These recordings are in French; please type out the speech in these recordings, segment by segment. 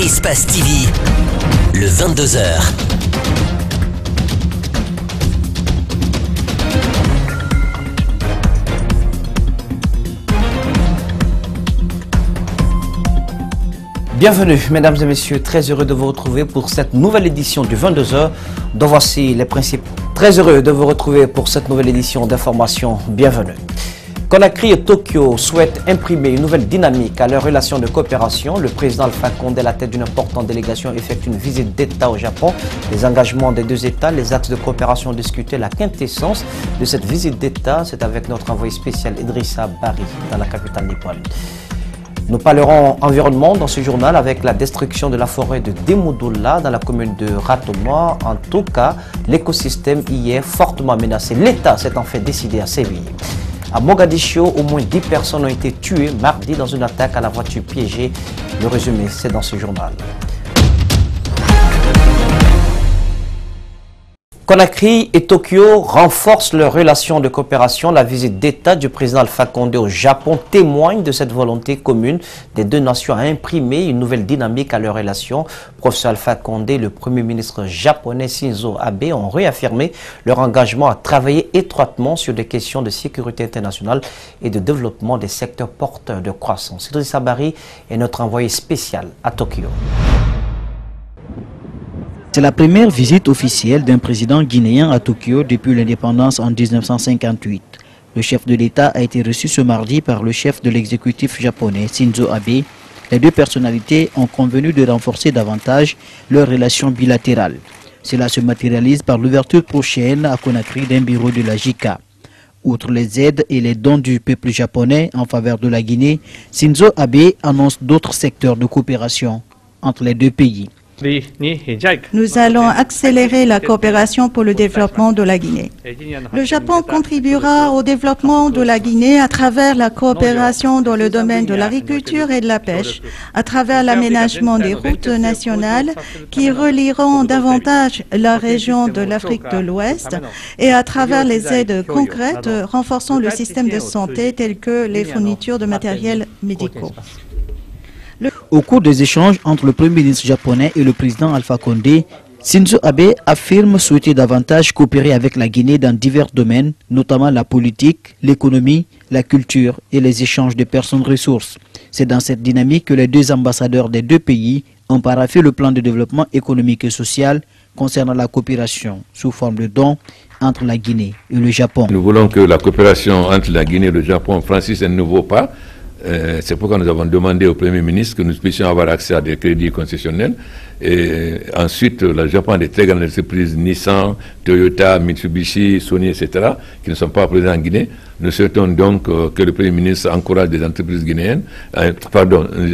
Espace TV, le 22h. Bienvenue, mesdames et messieurs, très heureux de vous retrouver pour cette nouvelle édition du 22h, dont voici les principes. Très heureux de vous retrouver pour cette nouvelle édition d'information. Bienvenue. Conakry et Tokyo souhaitent imprimer une nouvelle dynamique à leurs relations de coopération. Le président Alpha Condé, à la tête d'une importante délégation, effectue une visite d'État au Japon. Les engagements des deux États, les axes de coopération discutés, la quintessence de cette visite d'État, c'est avec notre envoyé spécial Idrissa Bari dans la capitale nippone. Nous parlerons environnement dans ce journal avec la destruction de la forêt de Demoudoula dans la commune de Ratoma. En tout cas, l'écosystème y est fortement menacé. L'État s'est en fait décidé à sévir. À Mogadiscio, au moins 10 personnes ont été tuées mardi dans une attaque à la voiture piégée. Le résumé, c'est dans ce journal. Conakry et Tokyo renforcent leurs relations de coopération. La visite d'État du président Alpha Condé au Japon témoigne de cette volonté commune des deux nations à imprimer une nouvelle dynamique à leurs relations. Professeur Alpha Condé et le Premier ministre japonais Shinzo Abe ont réaffirmé leur engagement à travailler étroitement sur des questions de sécurité internationale et de développement des secteurs porteurs de croissance. Idrissa Bari est notre envoyé spécial à Tokyo. C'est la première visite officielle d'un président guinéen à Tokyo depuis l'indépendance en 1958. Le chef de l'État a été reçu ce mardi par le chef de l'exécutif japonais, Shinzo Abe. Les deux personnalités ont convenu de renforcer davantage leurs relations bilatérales. Cela se matérialise par l'ouverture prochaine à Conakry d'un bureau de la JICA. Outre les aides et les dons du peuple japonais en faveur de la Guinée, Shinzo Abe annonce d'autres secteurs de coopération entre les deux pays. Nous allons accélérer la coopération pour le développement de la Guinée. Le Japon contribuera au développement de la Guinée à travers la coopération dans le domaine de l'agriculture et de la pêche, à travers l'aménagement des routes nationales qui relieront davantage la région de l'Afrique de l'Ouest et à travers les aides concrètes renforçant le système de santé tel que les fournitures de matériel médicaux. Au cours des échanges entre le Premier ministre japonais et le président Alpha Condé, Shinzo Abe affirme souhaiter davantage coopérer avec la Guinée dans divers domaines, notamment la politique, l'économie, la culture et les échanges de personnes ressources. C'est dans cette dynamique que les deux ambassadeurs des deux pays ont parafé le plan de développement économique et social concernant la coopération sous forme de dons entre la Guinée et le Japon. Nous voulons que la coopération entre la Guinée et le Japon franchisse un nouveau pas. C'est pourquoi nous avons demandé au Premier ministre que nous puissions avoir accès à des crédits concessionnels. Et ensuite, le Japon a des très grandes entreprises, Nissan, Toyota, Mitsubishi, Sony, etc., qui ne sont pas présents en Guinée. Nous souhaitons donc que le Premier ministre encourage des entreprises guinéennes,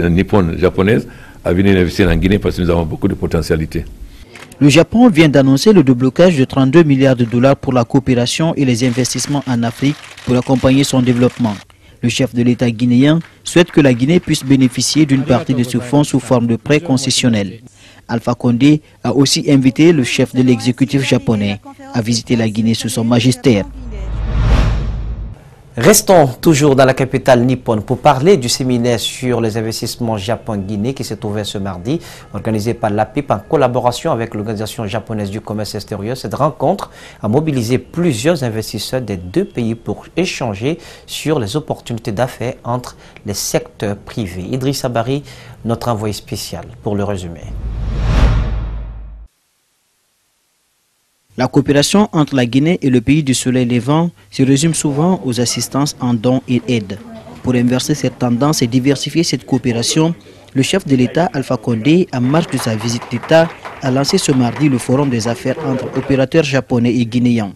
nippones, japonaises, à venir investir en Guinée parce que nous avons beaucoup de potentialités. Le Japon vient d'annoncer le déblocage de 32 milliards de dollars pour la coopération et les investissements en Afrique pour accompagner son développement. Le chef de l'État guinéen souhaite que la Guinée puisse bénéficier d'une partie de ce fonds sous forme de prêts concessionnels. Alpha Condé a aussi invité le chef de l'exécutif japonais à visiter la Guinée sous son magistère. Restons toujours dans la capitale nippone pour parler du séminaire sur les investissements Japon-Guinée qui s'est ouvert ce mardi, organisé par l'APIP en collaboration avec l'Organisation japonaise du commerce extérieur. Cette rencontre a mobilisé plusieurs investisseurs des deux pays pour échanger sur les opportunités d'affaires entre les secteurs privés. Idrissa Bari, notre envoyé spécial, pour le résumé. La coopération entre la Guinée et le pays du soleil levant se résume souvent aux assistances en dons et aides. Pour inverser cette tendance et diversifier cette coopération, le chef de l'État Alpha Condé, en marge de sa visite d'État, a lancé ce mardi le forum des affaires entre opérateurs japonais et guinéens.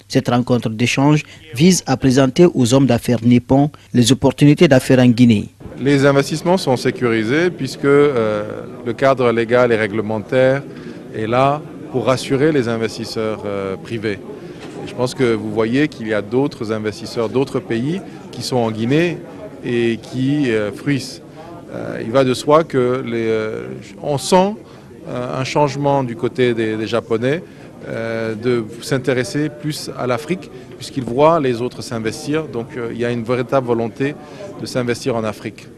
Cette rencontre d'échange vise à présenter aux hommes d'affaires nippons les opportunités d'affaires en Guinée. Les investissements sont sécurisés puisque le cadre légal et réglementaire est là pour rassurer les investisseurs privés. Et je pense que vous voyez qu'il y a d'autres investisseurs d'autres pays qui sont en Guinée et qui fruissent. Il va de soi que on sent un changement du côté des Japonais de s'intéresser plus à l'Afrique puisqu'ils voient les autres s'investir. Donc il y a une véritable volonté de s'investir en Afrique.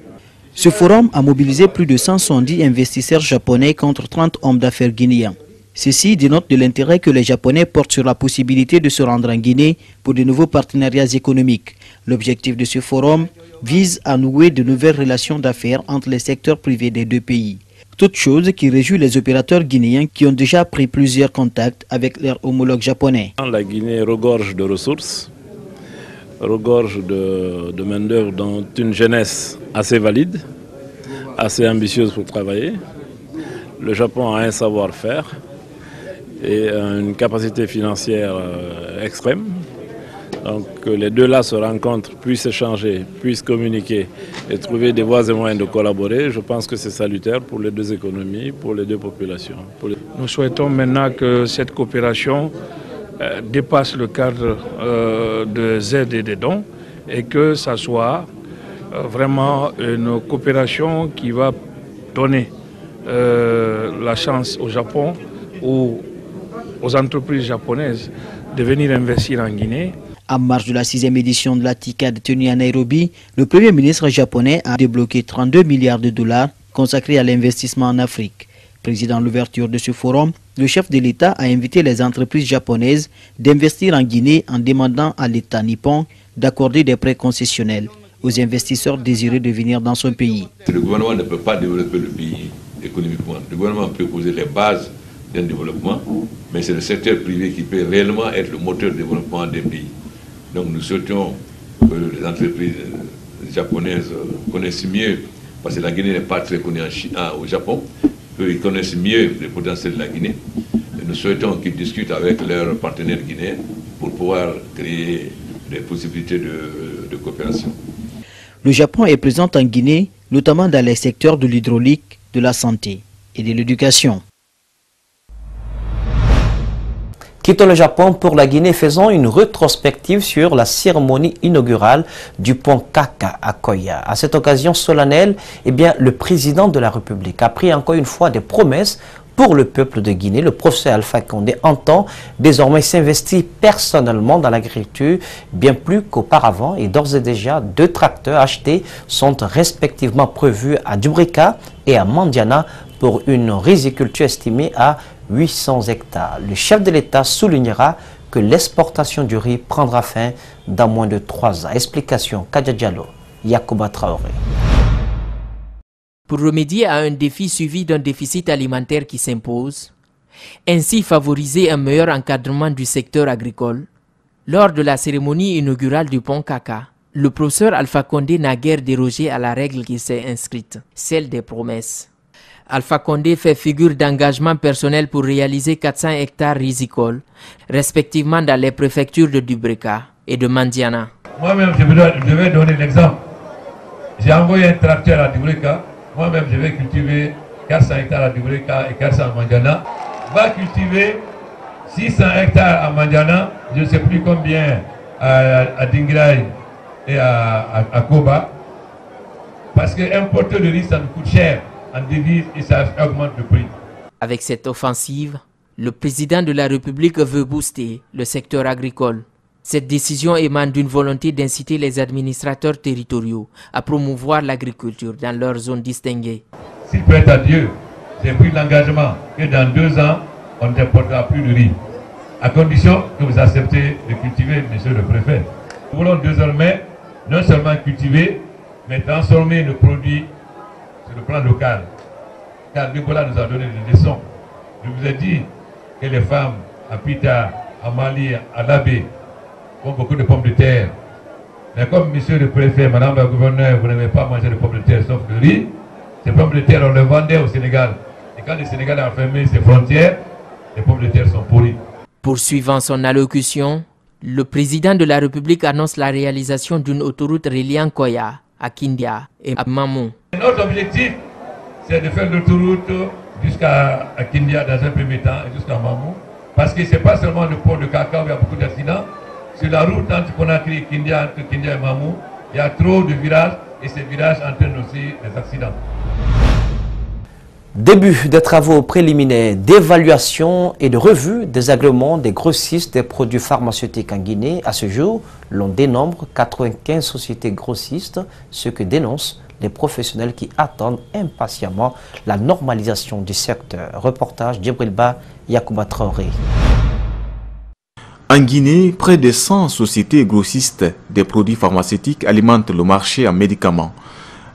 Ce forum a mobilisé plus de 170 investisseurs japonais contre 30 hommes d'affaires guinéens. Ceci dénote de l'intérêt que les Japonais portent sur la possibilité de se rendre en Guinée pour de nouveaux partenariats économiques. L'objectif de ce forum vise à nouer de nouvelles relations d'affaires entre les secteurs privés des deux pays. Toute chose qui réjouit les opérateurs guinéens qui ont déjà pris plusieurs contacts avec leurs homologues japonais. La Guinée regorge de ressources, regorge de main-d'œuvre dont une jeunesse assez valide, assez ambitieuse pour travailler. Le Japon a un savoir-faire et une capacité financière extrême. Donc que les deux là se rencontrent, puissent échanger, puissent communiquer et trouver des voies et moyens de collaborer, je pense que c'est salutaire pour les deux économies, pour les deux populations. Nous souhaitons maintenant que cette coopération dépasse le cadre des aides et des dons et que ça soit vraiment une coopération qui va donner la chance au Japon ou aux entreprises japonaises de venir investir en Guinée. En marge de la 6e édition de la TICAD tenue à Nairobi, le Premier ministre japonais a débloqué 32 milliards de dollars consacrés à l'investissement en Afrique. Président de l'ouverture de ce forum, le chef de l'État a invité les entreprises japonaises d'investir en Guinée en demandant à l'État nippon d'accorder des prêts concessionnels aux investisseurs désireux de venir dans son pays. Le gouvernement ne peut pas développer le pays économiquement. Le gouvernement peut poser les bases d'un développement, mais c'est le secteur privé qui peut réellement être le moteur de développement des pays. Donc nous souhaitons que les entreprises japonaises connaissent mieux, parce que la Guinée n'est pas très connue au Japon, qu'ils connaissent mieux le potentiel de la Guinée. Et nous souhaitons qu'ils discutent avec leurs partenaires guinéens pour pouvoir créer des possibilités de coopération. Le Japon est présent en Guinée, notamment dans les secteurs de l'hydraulique, de la santé et de l'éducation. Quittons le Japon pour la Guinée, faisons une rétrospective sur la cérémonie inaugurale du pont Kaka à Koya. À cette occasion solennelle, le président de la République a pris encore une fois des promesses pour le peuple de Guinée. Le professeur Alpha Condé entend désormais s'investir personnellement dans l'agriculture bien plus qu'auparavant et d'ores et déjà 2 tracteurs achetés sont respectivement prévus à Dubrika et à Mandiana pour une riziculture estimée à 800 hectares. Le chef de l'État soulignera que l'exportation du riz prendra fin dans moins de 3 ans. Explication Kadja Diallo, Yacouba Traoré. Pour remédier à un défi suivi d'un déficit alimentaire qui s'impose, ainsi favoriser un meilleur encadrement du secteur agricole, lors de la cérémonie inaugurale du pont Kaka, le professeur Alpha Condé n'a guère dérogé à la règle qui s'est inscrite, celle des promesses. Alpha Condé fait figure d'engagement personnel pour réaliser 400 hectares rizicoles, respectivement dans les préfectures de Dubrika et de Mandiana. Moi-même, je vais donner l'exemple. J'ai envoyé un tracteur à Dubrika. Moi-même, je vais cultiver 400 hectares à Dubrika et 400 à Mandiana. Va cultiver 600 hectares à Mandiana, je ne sais plus combien à Dingraï et à Koba. Parce que importer le riz, ça nous coûte cher. En devise et ça augmente le prix. Avec cette offensive, le président de la République veut booster le secteur agricole. Cette décision émane d'une volonté d'inciter les administrateurs territoriaux à promouvoir l'agriculture dans leurs zones distinguées. S'il plaît à Dieu, j'ai pris l'engagement que dans 2 ans, on n'importera plus de riz. À condition que vous acceptez de cultiver, monsieur le préfet. Nous voulons désormais non seulement cultiver, mais transformer le produit sur le plan local. Car Nicolas nous a donné des leçons. Je vous ai dit que les femmes à Pita, à Mali, à Labé font beaucoup de pommes de terre. Mais comme monsieur le préfet, madame la gouverneure, vous n'aimez pas manger de pommes de terre sauf le riz, ces pommes de terre on les vendait au Sénégal. Et quand le Sénégal a fermé ses frontières, les pommes de terre sont pourries. Poursuivant son allocution, le président de la République annonce la réalisation d'une autoroute reliant Koya à Kindia et à Mamou. Notre objectif, c'est de faire l'autoroute jusqu'à Kindia dans un premier temps et jusqu'à Mamou. Parce que ce n'est pas seulement le port de Kaka où il y a beaucoup d'accidents. Sur la route entre Conakry et Kindia, entre Kindia et Mamou, il y a trop de virages et ces virages entraînent aussi des accidents. Début des travaux préliminaires d'évaluation et de revue des agréments des grossistes des produits pharmaceutiques en Guinée. À ce jour, l'on dénombre 95 sociétés grossistes, ce que dénonce les professionnels qui attendent impatiemment la normalisation du secteur. Reportage d'Ibrilba Yacouba Traoré. En Guinée, près de 100 sociétés grossistes des produits pharmaceutiques alimentent le marché en médicaments.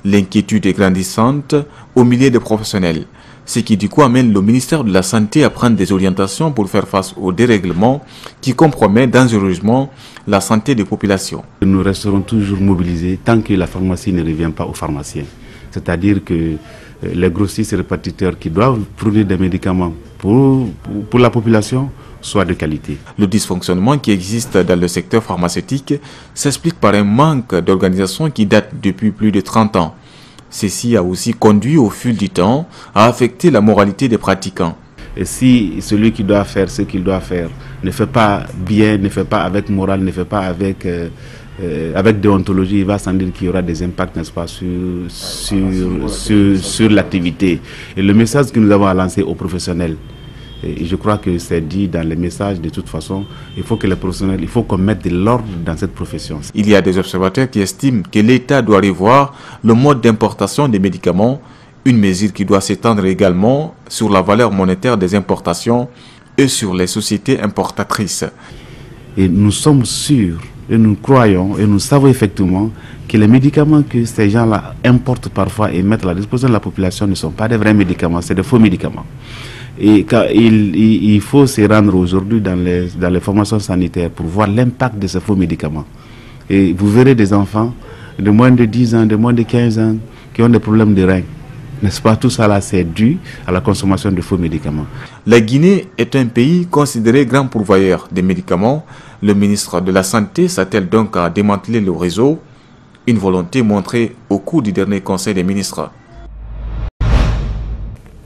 L'inquiétude est grandissante au milieu des professionnels, ce qui du coup amène le ministère de la Santé à prendre des orientations pour faire face au dérèglement qui compromet dangereusement la santé des populations. Nous resterons toujours mobilisés tant que la pharmacie ne revient pas aux pharmaciens. C'est-à-dire que les grossistes et répartiteurs qui doivent produire des médicaments pour la population soit de qualité. Le dysfonctionnement qui existe dans le secteur pharmaceutique s'explique par un manque d'organisation qui date depuis plus de 30 ans. Ceci a aussi conduit au fil du temps à affecter la moralité des pratiquants. Et si celui qui doit faire ce qu'il doit faire ne fait pas bien, ne fait pas avec morale, ne fait pas avec déontologie, il va sans dire qu'il y aura des impacts, n'est-ce pas, sur l'activité. Et le message que nous avons à lancer aux professionnels, et je crois que c'est dit dans les messages de toute façon, il faut que les professionnels, il faut qu'on mette de l'ordre dans cette profession. Il y a des observateurs qui estiment que l'État doit revoir le mode d'importation des médicaments, une mesure qui doit s'étendre également sur la valeur monétaire des importations et sur les sociétés importatrices. Et nous sommes sûrs, et nous croyons, et nous savons effectivement que les médicaments que ces gens-là importent parfois et mettent à la disposition de la population ne sont pas des vrais médicaments, c'est des faux médicaments. Et il faut se rendre aujourd'hui dans les formations sanitaires pour voir l'impact de ces faux médicaments. Et vous verrez des enfants de moins de 10 ans, de moins de 15 ans qui ont des problèmes de reins. N'est-ce pas? Tout ça là, c'est dû à la consommation de faux médicaments. La Guinée est un pays considéré grand pourvoyeur des médicaments. Le ministre de la Santé s'attelle donc à démanteler le réseau, une volonté montrée au cours du dernier Conseil des ministres.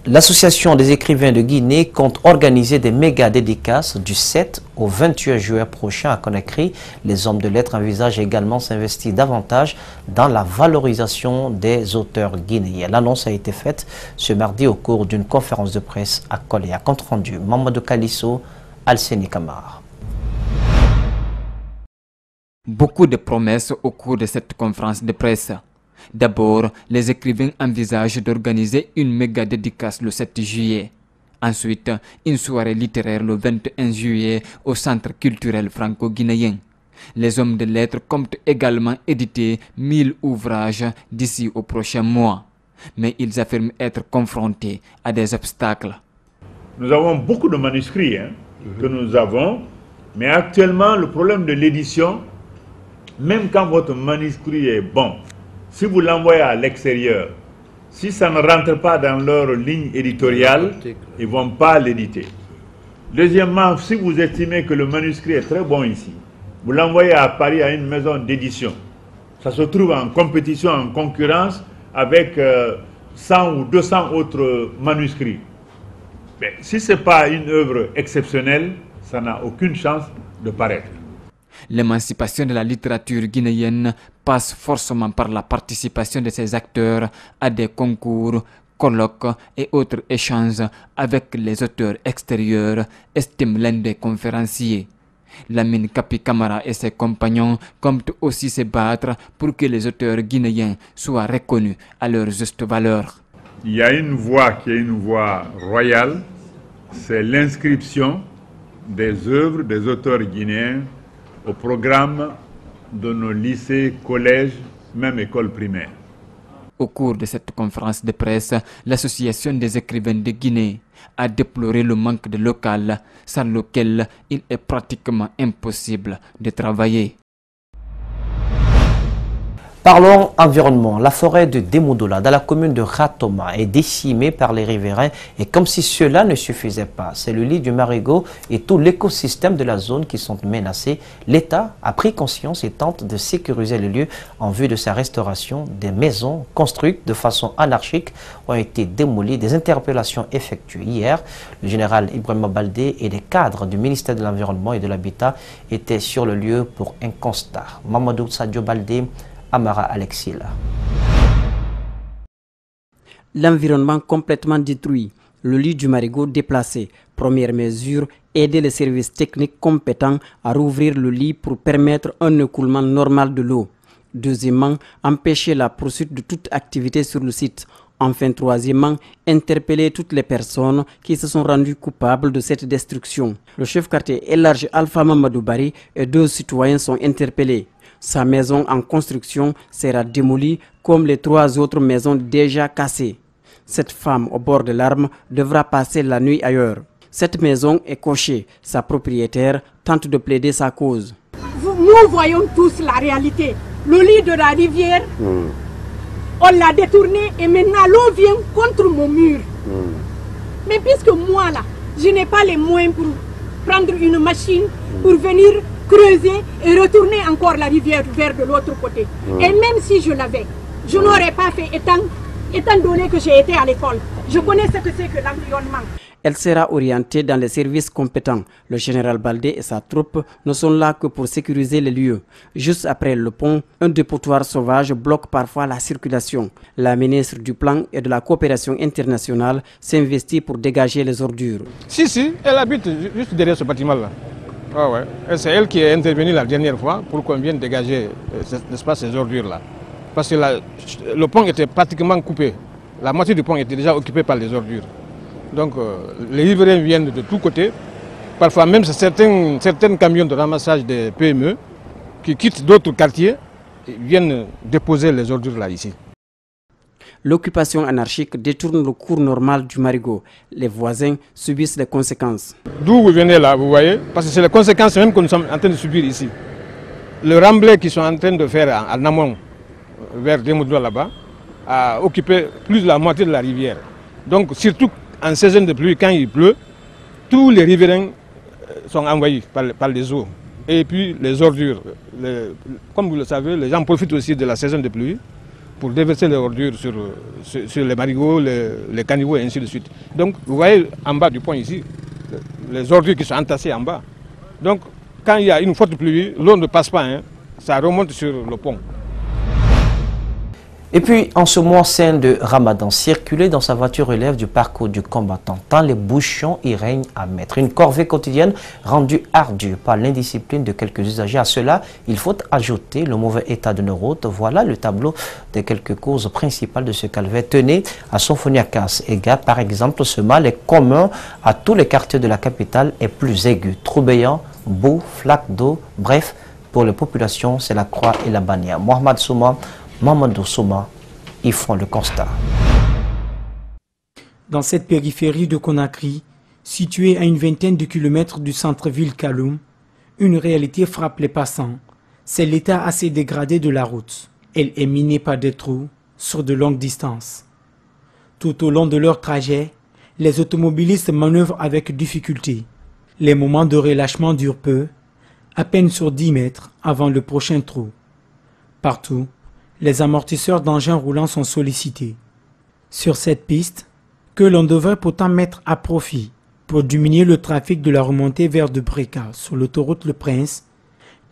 L'Association des écrivains de Guinée compte organiser des méga dédicaces du 7 au 21 juillet prochain à Conakry. Les hommes de lettres envisagent également s'investir davantage dans la valorisation des auteurs guinéens. L'annonce a été faite ce mardi au cours d'une conférence de presse à Koléa. Compte rendu, Mamadou Kalisso, Alseni Kamar. Beaucoup de promesses au cours de cette conférence de presse. D'abord, les écrivains envisagent d'organiser une méga dédicace le 7 juillet. Ensuite, une soirée littéraire le 21 juillet au Centre culturel franco-guinéen. Les hommes de lettres comptent également éditer 1000 ouvrages d'ici au prochain mois. Mais ils affirment être confrontés à des obstacles. Nous avons beaucoup de manuscrits que nous avons, mais actuellement, le problème de l'édition, même quand votre manuscrit est bon, si vous l'envoyez à l'extérieur, si ça ne rentre pas dans leur ligne éditoriale, ils ne vont pas l'éditer. Deuxièmement, si vous estimez que le manuscrit est très bon ici, vous l'envoyez à Paris à une maison d'édition. Ça se trouve en compétition, en concurrence avec 100 ou 200 autres manuscrits. Mais si ce n'est pas une œuvre exceptionnelle, ça n'a aucune chance de paraître. L'émancipation de la littérature guinéenne passe forcément par la participation de ses acteurs à des concours, colloques et autres échanges avec les auteurs extérieurs, estime l'un des conférenciers. Lamine Kapi Kamara et ses compagnons comptent aussi se battre pour que les auteurs guinéens soient reconnus à leur juste valeur. Il y a une voie qui est une voie royale, c'est l'inscription des œuvres des auteurs guinéens au programme de nos lycées, collèges, même écoles primaires. Au cours de cette conférence de presse, l'Association des écrivains de Guinée a déploré le manque de local sans lequel il est pratiquement impossible de travailler. Parlons environnement. La forêt de Demodola, dans la commune de Ratoma, est décimée par les riverains et comme si cela ne suffisait pas, c'est le lit du Marigot et tout l'écosystème de la zone qui sont menacés. L'État a pris conscience et tente de sécuriser le lieu en vue de sa restauration. Des maisons construites de façon anarchique ont été démolies. Des interpellations effectuées hier. Le général Ibrahima Baldé et les cadres du ministère de l'Environnement et de l'Habitat étaient sur le lieu pour un constat. Mamadou Sadio Baldé, Amara Alexila. L'environnement complètement détruit, le lit du Marigot déplacé. Première mesure, aider les services techniques compétents à rouvrir le lit pour permettre un écoulement normal de l'eau. Deuxièmement, empêcher la poursuite de toute activité sur le site. Enfin, troisièmement, interpeller toutes les personnes qui se sont rendues coupables de cette destruction. Le chef quartier élargi Alpha Mamadou Bari et 2 citoyens sont interpellés. Sa maison en construction sera démolie comme les 3 autres maisons déjà cassées. Cette femme au bord de larmes devra passer la nuit ailleurs. Cette maison est cochée. Sa propriétaire tente de plaider sa cause. Nous voyons tous la réalité. Le lit de la rivière, on l'a détourné et maintenant l'eau vient contre mon mur. Mais puisque moi là, je n'ai pas les moyens pour prendre une machine pour venir creuser et retourner encore la rivière vers de l'autre côté. Et même si je l'avais, je n'aurais pas fait étant donné que j'ai été à l'école. Je connais ce que c'est que l'environnement. Elle sera orientée dans les services compétents. Le général Baldé et sa troupe ne sont là que pour sécuriser les lieux. Juste après le pont, un dépotoir sauvage bloque parfois la circulation. La ministre du Plan et de la Coopération internationale s'investit pour dégager les ordures. Si, elle habite juste derrière ce bâtiment-là. Ah ouais. C'est elle qui est intervenue la dernière fois pour qu'on vienne dégager ces ordures-là. Parce que le pont était pratiquement coupé. La moitié du pont était déjà occupée par les ordures. Donc les riverains viennent de tous côtés. Parfois même certains camions de ramassage des PME qui quittent d'autres quartiers et viennent déposer les ordures là ici. L'occupation anarchique détourne le cours normal du marigot. Les voisins subissent les conséquences. D'où vous venez là, vous voyez, parce que c'est les conséquences même que nous sommes en train de subir ici. Le remblai qu'ils sont en train de faire en amont, vers Demoudoua là-bas, a occupé plus de la moitié de la rivière. Donc surtout en saison de pluie, quand il pleut, tous les riverains sont envahis par les eaux. Et puis les ordures, comme vous le savez, les gens profitent aussi de la saison de pluie pour déverser les ordures sur les marigots, les caniveaux et ainsi de suite. Donc vous voyez en bas du pont ici, les ordures qui sont entassées en bas. Donc quand il y a une forte pluie, l'eau ne passe pas, ça remonte sur le pont. Et puis, en ce mois saint de Ramadan, circuler dans sa voiture relève du parcours du combattant, tant les bouchons y règnent à mettre. Une corvée quotidienne rendue ardue par l'indiscipline de quelques usagers. À cela, il faut ajouter le mauvais état de nos routes. Voilà le tableau des quelques causes principales de ce calvaire. Tenez à Sonfoniakas et Gap, par exemple, ce mal est commun à tous les quartiers de la capitale et plus aigu. Troubéant, boue, flaque d'eau, bref, pour les populations, c'est la croix et la bannière. Mohamed Souma, Mamadou Souma, ils font le constat. Dans cette périphérie de Conakry, située à une vingtaine de kilomètres du centre-ville Kaloum, une réalité frappe les passants. C'est l'état assez dégradé de la route. Elle est minée par des trous sur de longues distances. Tout au long de leur trajet, les automobilistes manœuvrent avec difficulté. Les moments de relâchement durent peu, à peine sur 10 mètres avant le prochain trou. Partout, les amortisseurs d'engins roulants sont sollicités. Sur cette piste, que l'on devrait pourtant mettre à profit pour diminuer le trafic de la remontée vers de Breka sur l'autoroute Le Prince,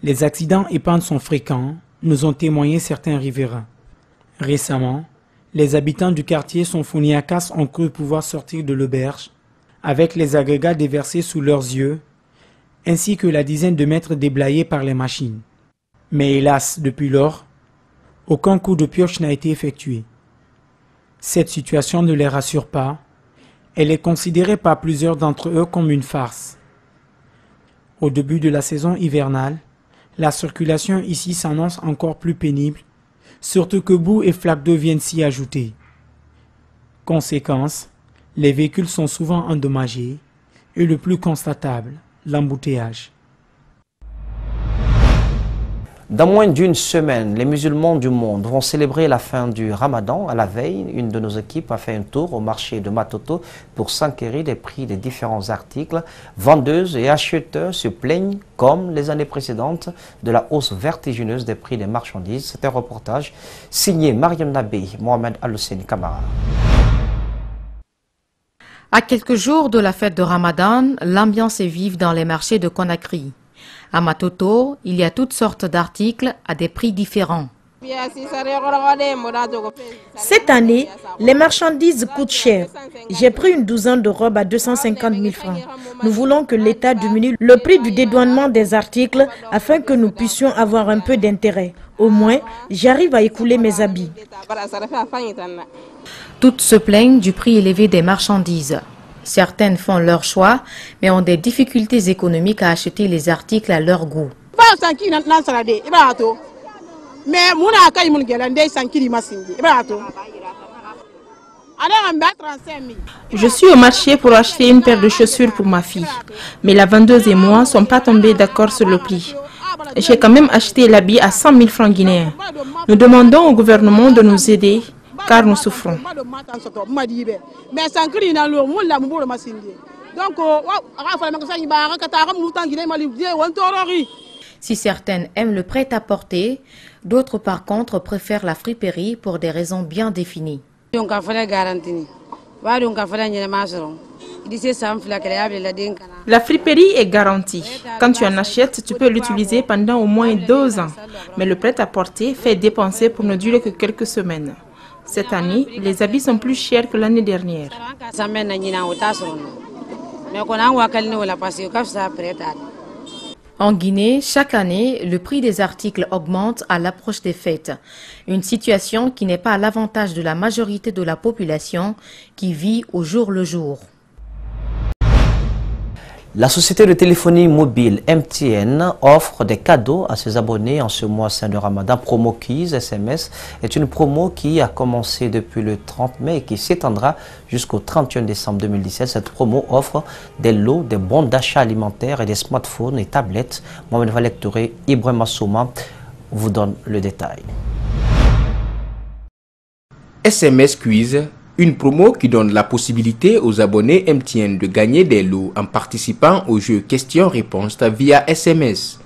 les accidents et pannes sont fréquents, nous ont témoigné certains riverains. Récemment, les habitants du quartier Sonfoniakas ont cru pouvoir sortir de l'auberge avec les agrégats déversés sous leurs yeux, ainsi que la dizaine de mètres déblayés par les machines. Mais hélas, depuis lors, aucun coup de pioche n'a été effectué. Cette situation ne les rassure pas. Elle est considérée par plusieurs d'entre eux comme une farce. Au début de la saison hivernale, la circulation ici s'annonce encore plus pénible, surtout que boue et flaques d'eau viennent s'y ajouter. Conséquence, les véhicules sont souvent endommagés et le plus constatable, l'embouteillage. Dans moins d'une semaine, les musulmans du monde vont célébrer la fin du Ramadan. À la veille, une de nos équipes a fait un tour au marché de Matoto pour s'enquérir des prix des différents articles. Vendeuses et acheteurs se plaignent, comme les années précédentes, de la hausse vertigineuse des prix des marchandises. C'est un reportage signé Mariam Nabé, Mohamed Al-Hussein Kamara. À quelques jours de la fête de Ramadan, l'ambiance est vive dans les marchés de Conakry. À Matoto, il y a toutes sortes d'articles à des prix différents. Cette année, les marchandises coûtent cher. J'ai pris une douzaine de robes à 250 000 francs. Nous voulons que l'État diminue le prix du dédouanement des articles afin que nous puissions avoir un peu d'intérêt. Au moins, j'arrive à écouler mes habits. Toutes se plaignent du prix élevé des marchandises. Certaines font leur choix, mais ont des difficultés économiques à acheter les articles à leur goût. Je suis au marché pour acheter une paire de chaussures pour ma fille, mais la vendeuse et moi ne sommes pas tombés d'accord sur le prix. J'ai quand même acheté l'habit à 100 000 francs guinéens. Nous demandons au gouvernement de nous aider car nous souffrons. Si certaines aiment le prêt-à-porter, d'autres par contre préfèrent la friperie pour des raisons bien définies. La friperie est garantie. Quand tu en achètes, tu peux l'utiliser pendant au moins 2 ans. Mais le prêt-à-porter fait dépenser pour ne durer que quelques semaines. Cette année, les habits sont plus chers que l'année dernière. En Guinée, chaque année, le prix des articles augmente à l'approche des fêtes. Une situation qui n'est pas à l'avantage de la majorité de la population qui vit au jour le jour. La société de téléphonie mobile MTN offre des cadeaux à ses abonnés en ce mois saint de Ramadan. Promo Quiz SMS est une promo qui a commencé depuis le 30 mai et qui s'étendra jusqu'au 31 décembre 2017. Cette promo offre des lots, des bons d'achat alimentaires et des smartphones et tablettes. Mohamed Valek Touré, Ibrahim Assouma vous donne le détail. SMS Quiz, une promo qui donne la possibilité aux abonnés MTN de gagner des lots en participant au jeu questions-réponses via SMS.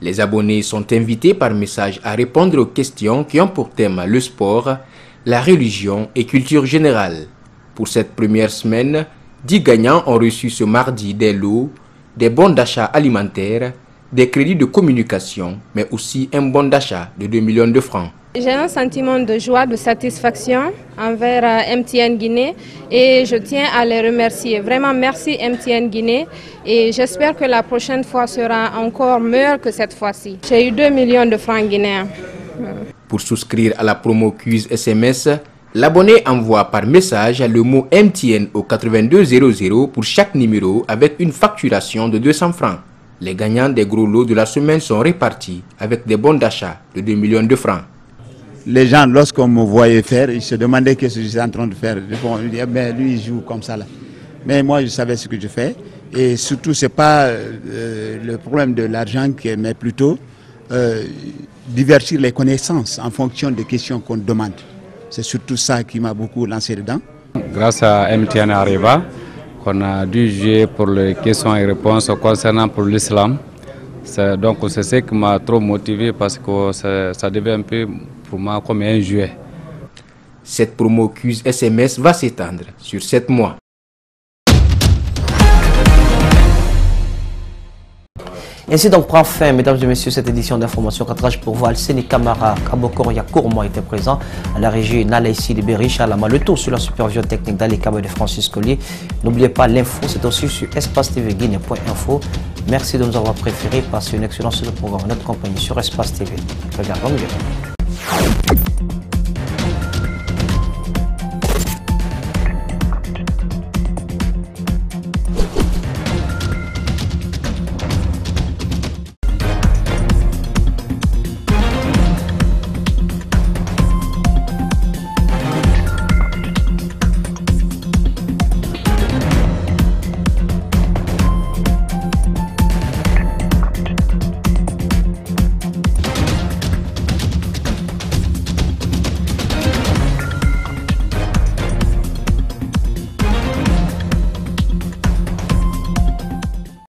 Les abonnés sont invités par message à répondre aux questions qui ont pour thème le sport, la religion et culture générale. Pour cette première semaine, 10 gagnants ont reçu ce mardi des lots, des bons d'achat alimentaires, des crédits de communication, mais aussi un bon d'achat de 2 millions de francs. J'ai un sentiment de joie, de satisfaction envers MTN Guinée et je tiens à les remercier. Vraiment merci MTN Guinée et j'espère que la prochaine fois sera encore meilleure que cette fois-ci. J'ai eu 2 millions de francs guinéens. Pour souscrire à la promo Quiz SMS, l'abonné envoie par message le mot MTN au 8200 pour chaque numéro avec une facturation de 200 francs. Les gagnants des gros lots de la semaine sont répartis avec des bons d'achat de 2 millions de francs. Les gens, lorsqu'on me voyait faire, ils se demandaient ce que je suis en train de faire. Ils disaient, ben, lui, il joue comme ça là. Mais moi, je savais ce que je fais. Et surtout, ce n'est pas le problème de l'argent, mais plutôt divertir les connaissances en fonction des questions qu'on demande. C'est surtout ça qui m'a beaucoup lancé dedans. Grâce à MTN Arriva, on a dû jouer pour les questions et réponses concernant pour l'islam. Donc c'est ce qui m'a trop motivé parce que ça devait un peu pour moi comme un jouet. Cette promo Quiz SMS va s'étendre sur 7 mois. Ainsi donc prend fin, mesdames et messieurs, cette édition d'information. Cadrage pour vous, Alceni Kamara, Kabokoria Kourmo était présent à la régie Nalaïsi Libéry, Chalama, le tour sur la supervision technique d'Ali Kaba de Francis Collier. N'oubliez pas l'info, c'est aussi sur espace-tv-guinée.info. Merci de nous avoir préférés. Passez une excellente soirée de programme en notre compagnie sur Espace TV. Regardons bien.